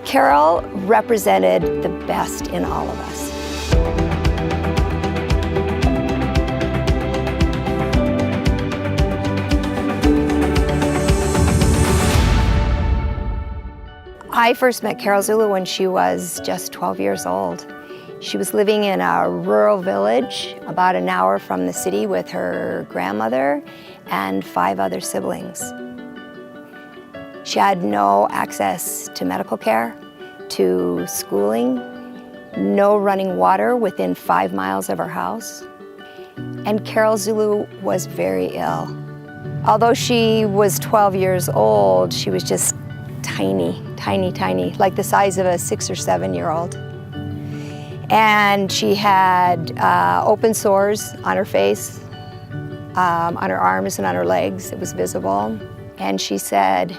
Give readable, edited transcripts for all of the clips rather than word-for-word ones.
Carol represented the best in all of us. I first met Carol Zulu when she was just 12 years old. She was living in a rural village about an hour from the city with her grandmother and 5 other siblings. She had no access to medical care, to schooling, no running water within 5 miles of her house. And Carol Zulu was very ill. Although she was 12 years old, she was just tiny, tiny, tiny, like the size of a 6 or 7-year-old. And she had open sores on her face, on her arms and on her legs. It was visible. And she said,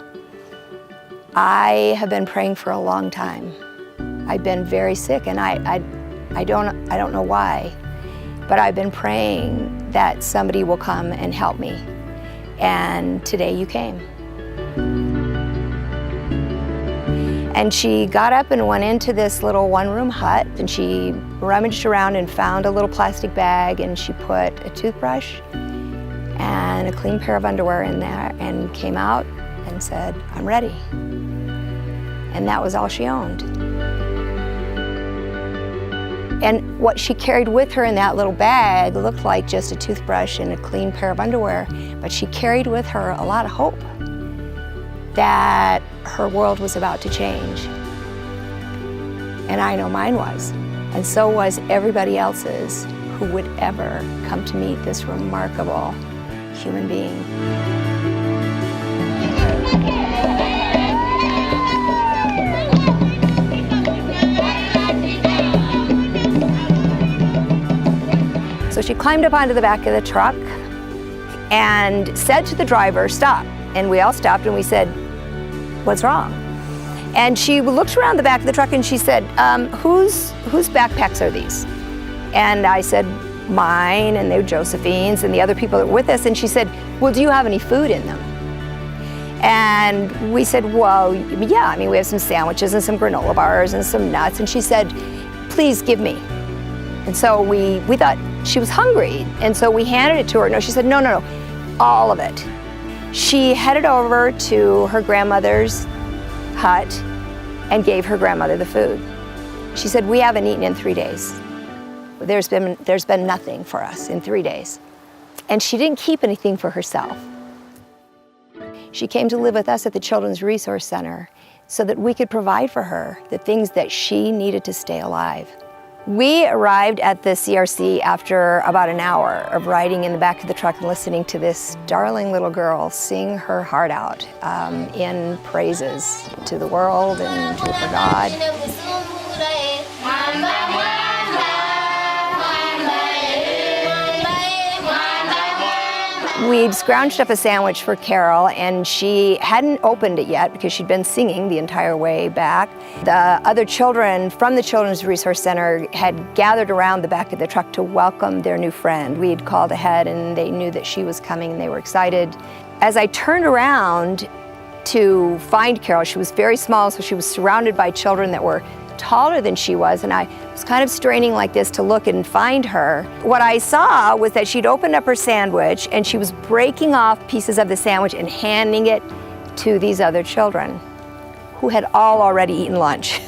I have been praying for a long time. I've been very sick, and I don't know why, but I've been praying that somebody will come and help me. And today you came. And she got up and went into this little one-room hut, and she rummaged around and found a little plastic bag, and she put a toothbrush and a clean pair of underwear in there and came out and said, I'm ready. And that was all she owned. And what she carried with her in that little bag looked like just a toothbrush and a clean pair of underwear, but she carried with her a lot of hope that her world was about to change. And I know mine was. And so was everybody else's who would ever come to meet this remarkable human being. So she climbed up onto the back of the truck and said to the driver, stop. And we all stopped and we said, what's wrong? And she looked around the back of the truck and she said, whose backpacks are these? And I said, mine, and they were Josephine's and the other people that were with us. And she said, well, do you have any food in them? And we said, well, yeah, I mean, we have some sandwiches and some granola bars and some nuts. And she said, please give me. And so we thought she was hungry. And so we handed it to her. No, she said, no, all of it. She headed over to her grandmother's hut and gave her grandmother the food. She said, we haven't eaten in 3 days. There's been nothing for us in 3 days. And she didn't keep anything for herself. She came to live with us at the Children's Resource Center so that we could provide for her the things that she needed to stay alive. We arrived at the CRC after about an hour of riding in the back of the truck and listening to this darling little girl sing her heart out in praises to the world and to her God. We'd scrounged up a sandwich for Carol, and she hadn't opened it yet because she'd been singing the entire way back. The other children from the Children's Resource Center had gathered around the back of the truck to welcome their new friend. We'd called ahead and they knew that she was coming and they were excited. As I turned around to find Carol, she was very small, so she was surrounded by children that were taller than she was, and I was kind of straining like this to look and find her. What I saw was that she'd opened up her sandwich and she was breaking off pieces of the sandwich and handing it to these other children who had all already eaten lunch.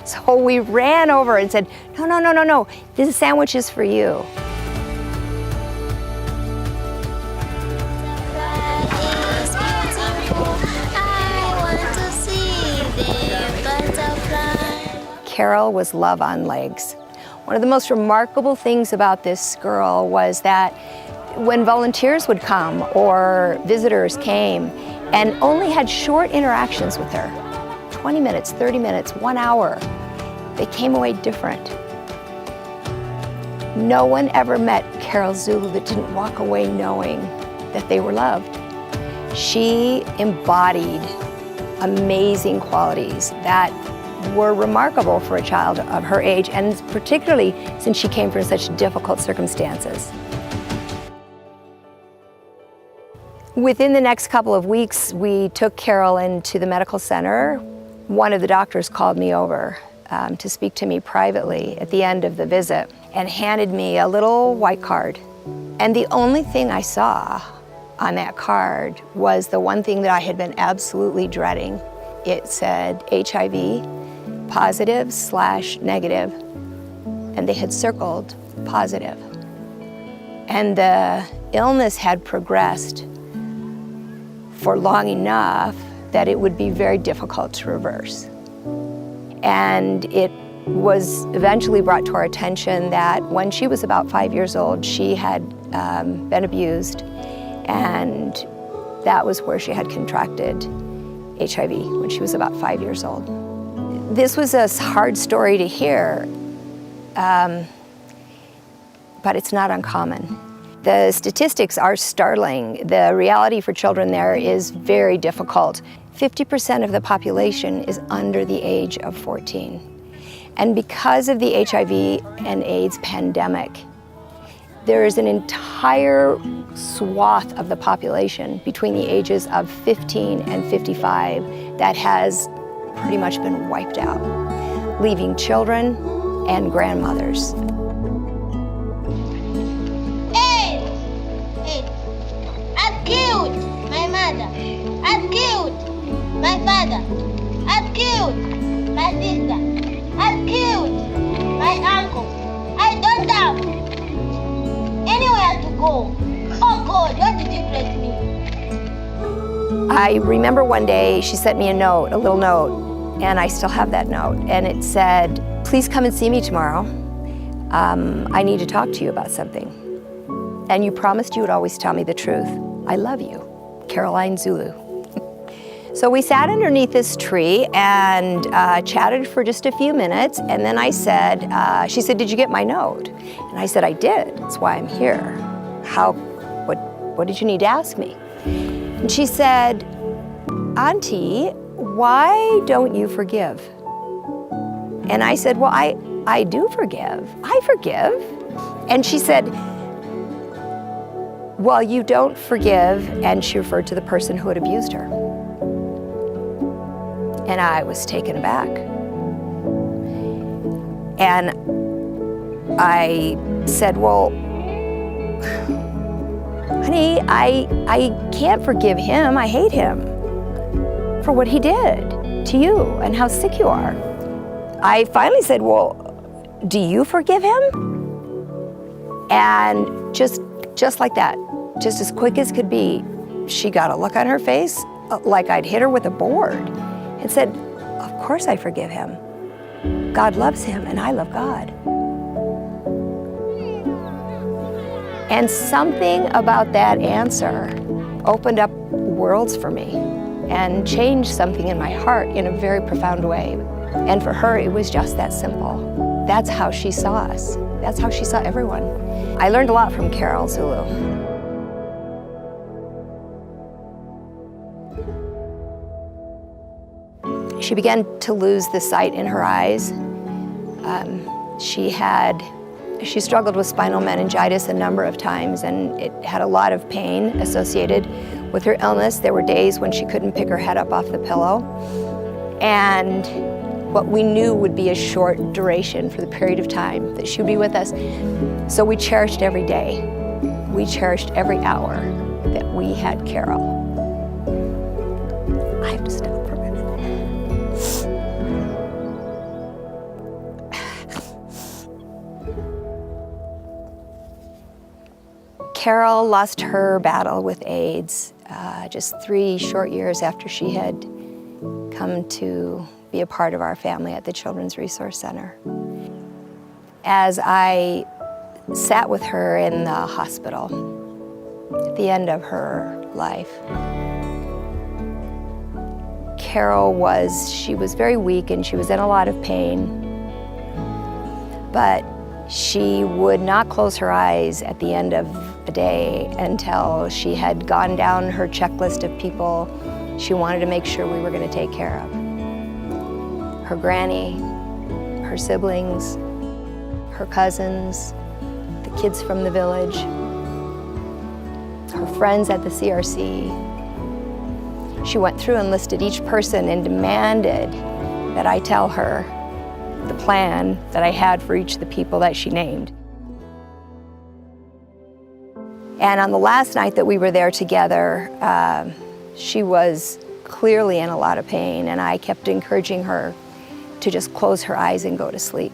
So we ran over and said, no, this sandwich is for you. Carol was love on legs. One of the most remarkable things about this girl was that when volunteers would come or visitors came and only had short interactions with her, 20 minutes, 30 minutes, 1 hour, they came away different. No one ever met Carol Zulu that didn't walk away knowing that they were loved. She embodied amazing qualities that were remarkable for a child of her age, and particularly since she came from such difficult circumstances. Within the next couple of weeks, we took Carol into the medical center One of the doctors called me over to speak to me privately at the end of the visit and handed me a little white card. And the only thing I saw on that card was the one thing that I had been absolutely dreading. It said HIV positive/negative, and they had circled positive. And the illness had progressed for long enough that it would be very difficult to reverse. And it was eventually brought to our attention that when she was about 5 years old, she had been abused, and that was where she had contracted HIV when she was about 5 years old. This was a hard story to hear, but it's not uncommon. The statistics are startling. The reality for children there is very difficult. 50% of the population is under the age of 14. And because of the HIV and AIDS pandemic, there is an entire swath of the population between the ages of 15 and 55 that has pretty much been wiped out, leaving children and grandmothers. I've killed my mother. I've killed my father. I've killed my sister. I've killed my uncle. I don't have anywhere to go. Oh God, what did you bless me? I remember one day she sent me a note, a little note, and I still have that note. And it said, "Please come and see me tomorrow. I need to talk to you about something. And you promised you would always tell me the truth. I love you, Caroline Zulu." So we sat underneath this tree and chatted for just a few minutes, and then I said, she said, "Did you get my note?" And I said, "I did, that's why I'm here. What did you need to ask me?" And she said, "Auntie, why don't you forgive?" And I said, "Well, I do forgive. I forgive." And she said, "Well, you don't forgive," and she referred to the person who had abused her. And I was taken aback. And I said, "Well, honey, I can't forgive him. I hate him for what he did to you and how sick you are." I finally said, "Well, do you forgive him?" And just like that, just as quick as could be, she got a look on her face like I'd hit her with a board and said, "Of course I forgive him. God loves him and I love God." And something about that answer opened up worlds for me and changed something in my heart in a very profound way. And for her, it was just that simple. That's how she saw us. That's how she saw everyone. I learned a lot from Carol Zulu. She began to lose the sight in her eyes. She struggled with spinal meningitis a number of times, and it had a lot of pain associated with her illness. There were days when she couldn't pick her head up off the pillow. And what we knew would be a short duration for the period of time that she would be with us. So we cherished every day. We cherished every hour that we had Carol. I have to stop for a minute. Carol lost her battle with AIDS just 3 short years after she had come to be a part of our family at the Children's Resource Center. As I sat with her in the hospital at the end of her life, Carol she was very weak and she was in a lot of pain, but she would not close her eyes at the end of the day until she had gone down her checklist of people she wanted to make sure we were going to take care of. Her granny, her siblings, her cousins, the kids from the village, her friends at the CRC. She went through and listed each person and demanded that I tell her the plan that I had for each of the people that she named. And on the last night that we were there together, she was clearly in a lot of pain, and I kept encouraging her to just close her eyes and go to sleep.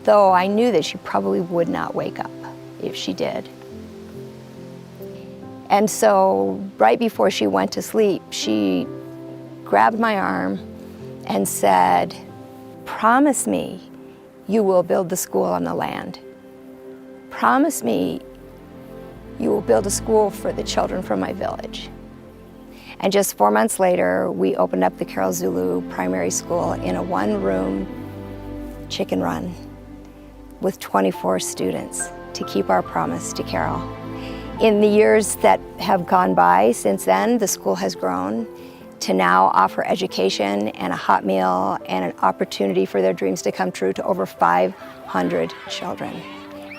Though I knew that she probably would not wake up if she did. And so right before she went to sleep, she grabbed my arm and said, "Promise me you will build the school on the land. Promise me you will build a school for the children from my village." And just 4 months later, we opened up the Carol Zulu Primary School in a one-room chicken run with 24 students to keep our promise to Carol. In the years that have gone by since then, the school has grown to now offer education and a hot meal and an opportunity for their dreams to come true to over 500 children.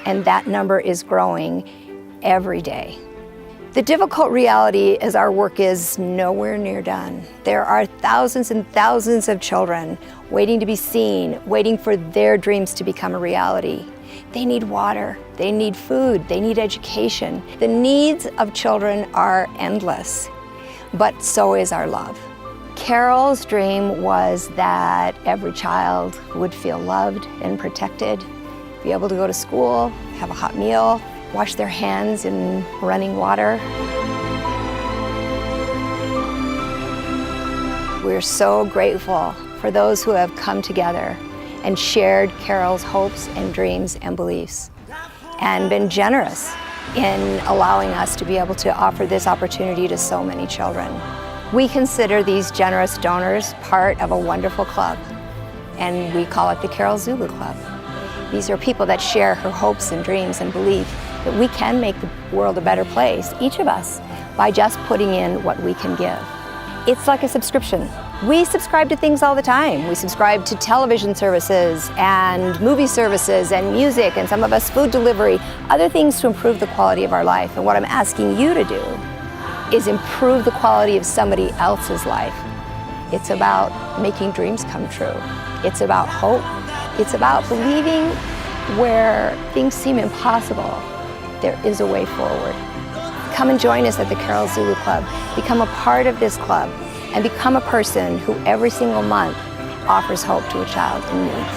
And that number is growing every day. The difficult reality is our work is nowhere near done. There are thousands and thousands of children waiting to be seen, waiting for their dreams to become a reality. They need water, they need food, they need education. The needs of children are endless, but so is our love. Carol's dream was that every child would feel loved and protected, be able to go to school, have a hot meal, wash their hands in running water. We're so grateful for those who have come together and shared Carol's hopes and dreams and beliefs, and been generous in allowing us to be able to offer this opportunity to so many children. We consider these generous donors part of a wonderful club, and we call it the Carol Zulu Club. These are people that share her hopes and dreams and belief that we can make the world a better place, each of us, by just putting in what we can give. It's like a subscription. We subscribe to things all the time. We subscribe to television services and movie services and music, and some of us food delivery, other things to improve the quality of our life. And what I'm asking you to do is improve the quality of somebody else's life. It's about making dreams come true. It's about hope. It's about believing where things seem impossible, there is a way forward. Come and join us at the Carol Zulu Club. Become a part of this club and become a person who every single month offers hope to a child in need.